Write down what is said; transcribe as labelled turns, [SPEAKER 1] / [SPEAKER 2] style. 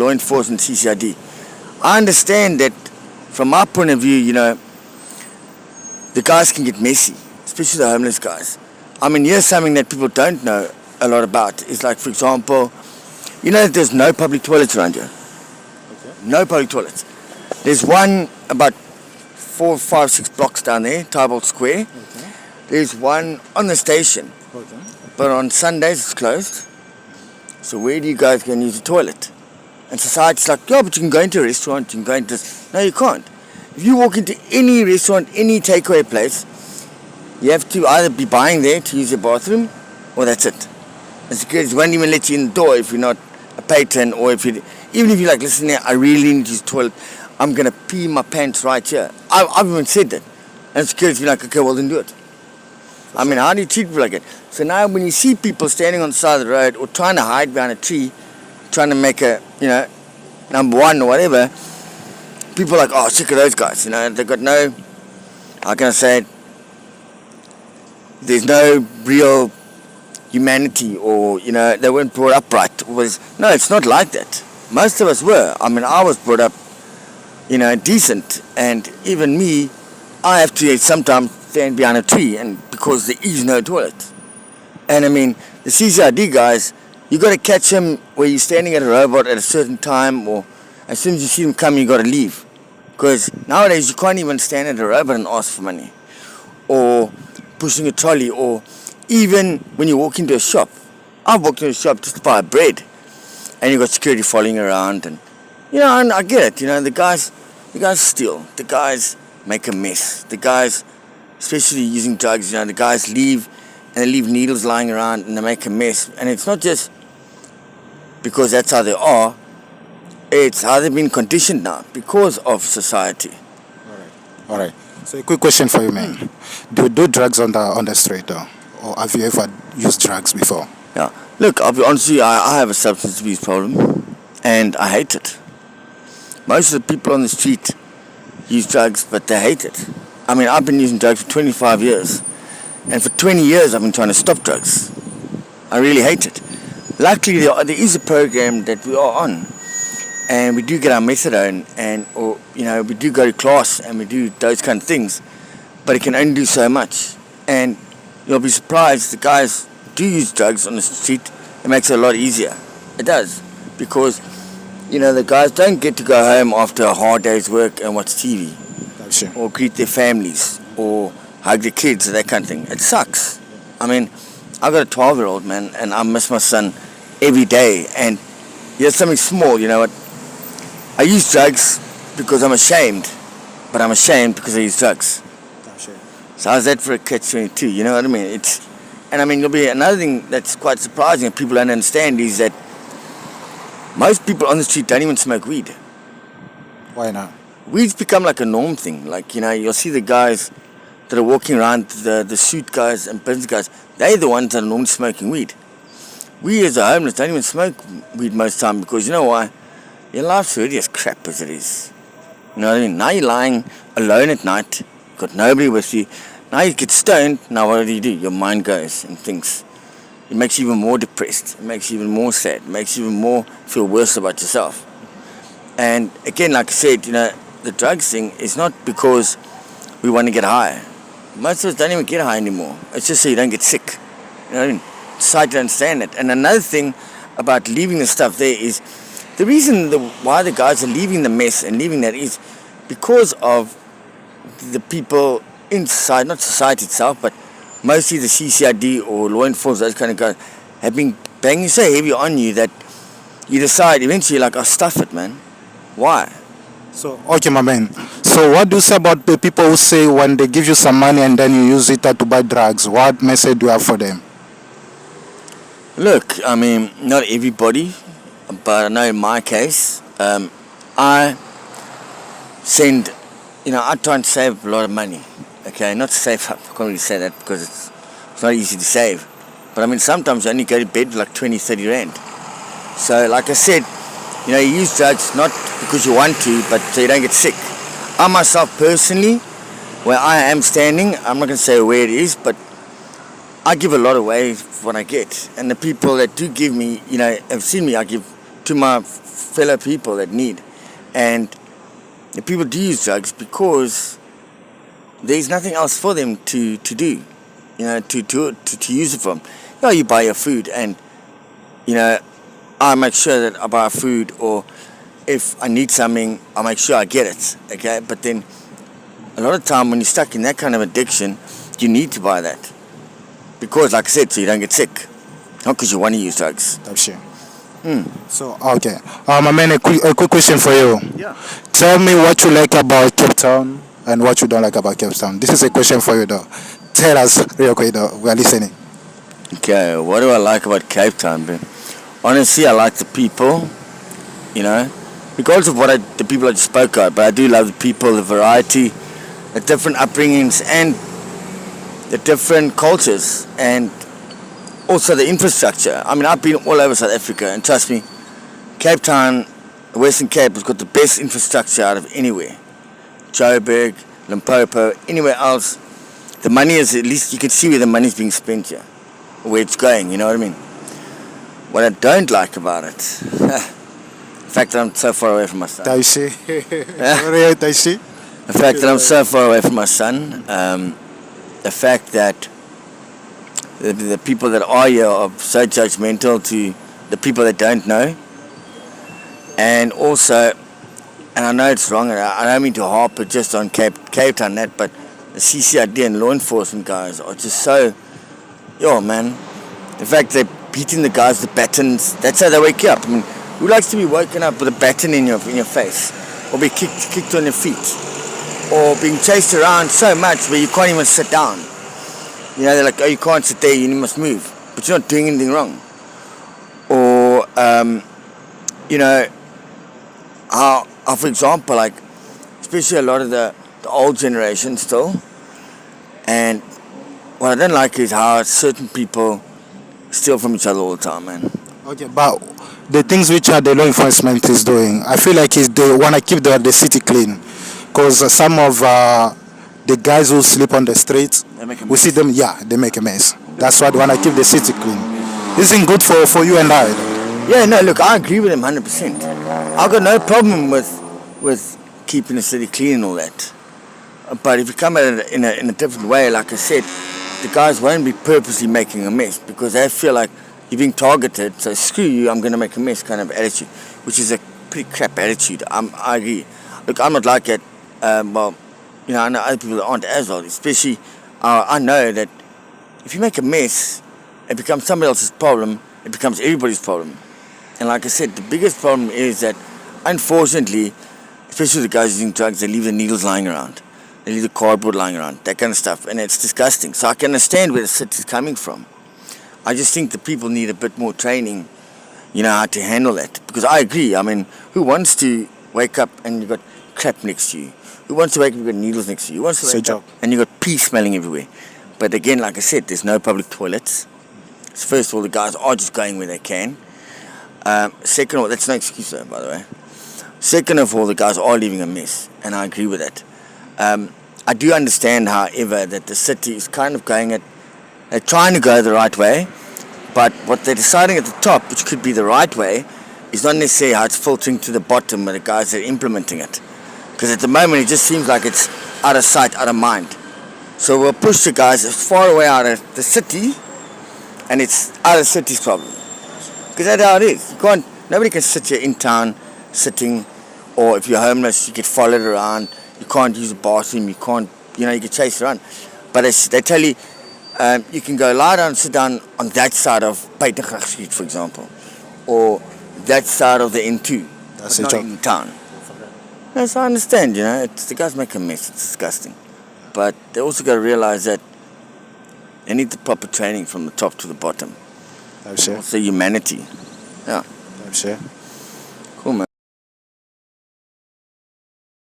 [SPEAKER 1] law enforcement, CCID. I understand that from my point of view, the guys can get messy, especially the homeless guys. I mean, here's something that people don't know a lot about. It's like, for example, there's no public toilets around here.
[SPEAKER 2] Okay.
[SPEAKER 1] No public toilets. There's one about 4, 5, 6 blocks down there, Tybalt Square.
[SPEAKER 2] Okay.
[SPEAKER 1] There's one on the station.
[SPEAKER 2] Okay.
[SPEAKER 1] But on Sundays it's closed. So where do you guys go and use the toilet? And society's like, yeah, but you can go into a restaurant, you can go into this. No, you can't. If you walk into any restaurant, any takeaway place, you have to either be buying there to use your bathroom, or that's it. And security won't even let you in the door if you're not a patron, or even if you're like, listen here, I really need to use the toilet. I'm going to pee my pants right here. I've even said that. And security be like, okay, well then do it. I mean, how do you treat people like that? So now when you see people standing on the side of the road or trying to hide behind a tree, trying to make a, number one or whatever, people are like, oh, sick of those guys. They've got no, how can I say it? There's no real humanity, or, they weren't brought up right. No, it's not like that. Most of us were. I mean, I was brought up, decent. And even me, I have to sometimes stand behind a tree, and because there is no toilet. And I mean, the CCID guys, you got to catch them where you're standing at a robot at a certain time, or as soon as you see them coming, you got to leave. Because nowadays you can't even stand at a robot and ask for money, or pushing a trolley, or even when you walk into a shop. I've walked into a shop just to buy bread, and you got security following around, and and I get it. The guys steal. The guys make a mess. The guys, especially using drugs, the guys leave, and they leave needles lying around, and they make a mess. And it's not just because that's how they are. It's how they've been conditioned now because of society.
[SPEAKER 2] All right. So a quick question for you, man. Do you do drugs on the street, though? Or have you ever used drugs before?
[SPEAKER 1] Yeah. Look, I'll be honest with you, I have a substance abuse problem, and I hate it. Most of the people on the street use drugs, but they hate it. I mean, I've been using drugs for 25 years, and for 20 years I've been trying to stop drugs. I really hate it. Luckily, there is a program that we are on, and we do get our methadone, we do go to class, and we do those kind of things, but it can only do so much. And you'll be surprised, the guys do use drugs on the street. It makes it a lot easier. It does, because the guys don't get to go home after a hard day's work and watch TV,
[SPEAKER 2] Sure.
[SPEAKER 1] or greet their families, or hug their kids, or that kind of thing. It sucks. I mean, I've got a 12-year-old, man, and I miss my son every day. And here's something small, you know what? I use drugs because I'm ashamed, but I'm ashamed because I use drugs.
[SPEAKER 2] Sure.
[SPEAKER 1] So how's that for a catch-22? You know what I mean? There'll be another thing that's quite surprising that people don't understand is that most people on the street don't even smoke weed.
[SPEAKER 2] Why not?
[SPEAKER 1] Weed's become like a norm thing. Like, you'll see the guys that are walking around, the suit guys and business guys, they're the ones that are normally smoking weed. We as a homeless don't even smoke weed most of the time, because you know why? Your life's already as crap as it is. You know what I mean? Now you're lying alone at night, got nobody with you. Now you get stoned, now what do? Your mind goes and thinks. It makes you even more depressed. It makes you even more sad. It makes you even more feel worse about yourself. And again, like I said, the drugs thing is not because we want to get high. Most of us don't even get high anymore. It's just so you don't get sick. You know what I mean? Society to understand it. And another thing about leaving the stuff there is the reason why the guys are leaving the mess and leaving that is because of the people inside, not society itself, but mostly the CCID or law enforcement, those kind of guys, have been banging so heavy on you that you decide eventually, like, I'll stuff it, man. Why?
[SPEAKER 2] So, okay, my man. So, what do you say about the people who say when they give you some money and then you use it to buy drugs? What message do you have for them?
[SPEAKER 1] Look, I mean, not everybody, but I know in my case, I send, I try and save a lot of money. Okay, not save up, I can't really say that because it's not easy to save. But I mean, sometimes you only go to bed with like 20, 30 rand. So, like I said, you use drugs not because you want to, but so you don't get sick. I myself personally, where I am standing, I'm not going to say where it is, but I give a lot away for what I get. And the people that do give me, have seen me, I give to my fellow people that need. And the people do use drugs because there's nothing else for them to do, to use it from. You buy your food, and I make sure that I buy food, or if I need something, I make sure I get it. Okay, but then a lot of time when you're stuck in that kind of addiction, you need to buy that because, like I said, so you don't get sick, not because you want to use drugs.
[SPEAKER 2] That's sure. So, okay. My man, a quick question for you.
[SPEAKER 1] Yeah.
[SPEAKER 2] Tell me what you like about Cape Town and what you don't like about Cape Town. This is a question for you, though. Tell us real quick, though. We are listening.
[SPEAKER 1] Okay, what do I like about Cape Town, man? Honestly, I like the people, because of the people I just spoke of, but I do love the people, the variety, the different upbringings, and the different cultures, and also the infrastructure. I mean, I've been all over South Africa, and trust me, Cape Town, the Western Cape, has got the best infrastructure out of anywhere. Joburg, Limpopo, anywhere else. The money is, at least you can see where the money is being spent here, where it's going, you know what I mean? What I don't like about it, the fact that I'm so far away from my son.
[SPEAKER 2] I see. I see.
[SPEAKER 1] The fact that I'm so far away from my son, the fact that the people that are here are so judgmental to the people that don't know, and also, and I know it's wrong, and I don't mean to harp it just on Cape Town, but the CCID and law enforcement guys are just so, man, the fact they're beating the guys with batons, that's how they wake you up. I mean, who likes to be woken up with a baton in your face, or be kicked on your feet, or being chased around so much where you can't even sit down? They're like, oh, you can't sit there, you must move, but you're not doing anything wrong. Or how, for example, like, especially a lot of the old generation still, and what I don't like is how certain people steal from each other all the time, man.
[SPEAKER 2] Okay, but the things which the law enforcement is doing, I feel like they want to keep the city clean, because some of the guys who sleep on the streets, we see them, they make a mess. That's why they want to keep the city clean. Isn't good for you and I.
[SPEAKER 1] Yeah, no, look, I agree with him 100%. I've got no problem with keeping the city clean and all that. But if you come at it in a different way, like I said, the guys won't be purposely making a mess because they feel like you're being targeted, so screw you, I'm going to make a mess kind of attitude, which is a pretty crap attitude. I agree. Look, I'm not like that. I know other people that aren't as well, especially I know that if you make a mess, it becomes somebody else's problem, it becomes everybody's problem. And like I said, the biggest problem is that, unfortunately, especially the guys using drugs, they leave the needles lying around. They leave the cardboard lying around, that kind of stuff, and it's disgusting. So I can understand where the city's coming from. I just think the people need a bit more training, how to handle that. Because I agree, I mean, who wants to wake up and you've got crap next to you? Who wants to wake up and you've got needles next to you? Who wants to wake up and you've got pee smelling everywhere? But again, like I said, there's no public toilets. So first of all, the guys are just going where they can. Second of all, that's no excuse though, by the way. Second of all, the guys are leaving a mess, and I agree with that. I do understand, however, that the city is kind of they're trying to go the right way, but what they're deciding at the top, which could be the right way, is not necessarily how it's filtering to the bottom with the guys that are implementing it. Because at the moment, it just seems like it's out of sight, out of mind. So we'll push the guys as far away out of the city, and it's out of the city's problem. Because that's how it is. Nobody can sit here in town, sitting, or if you're homeless, you get followed around. You can't use a bathroom. You can't, you get chased around. But they tell you, you can go lie down and sit down on that side of Buitengracht Street, for example, or that side of the N2.
[SPEAKER 2] That's
[SPEAKER 1] not in town. Yes, I understand. The guys make a mess. It's disgusting. But they also got to realize that they need the proper training from the top to the bottom.
[SPEAKER 2] I'm sure.
[SPEAKER 1] Also humanity. Yeah.
[SPEAKER 2] I'm sure.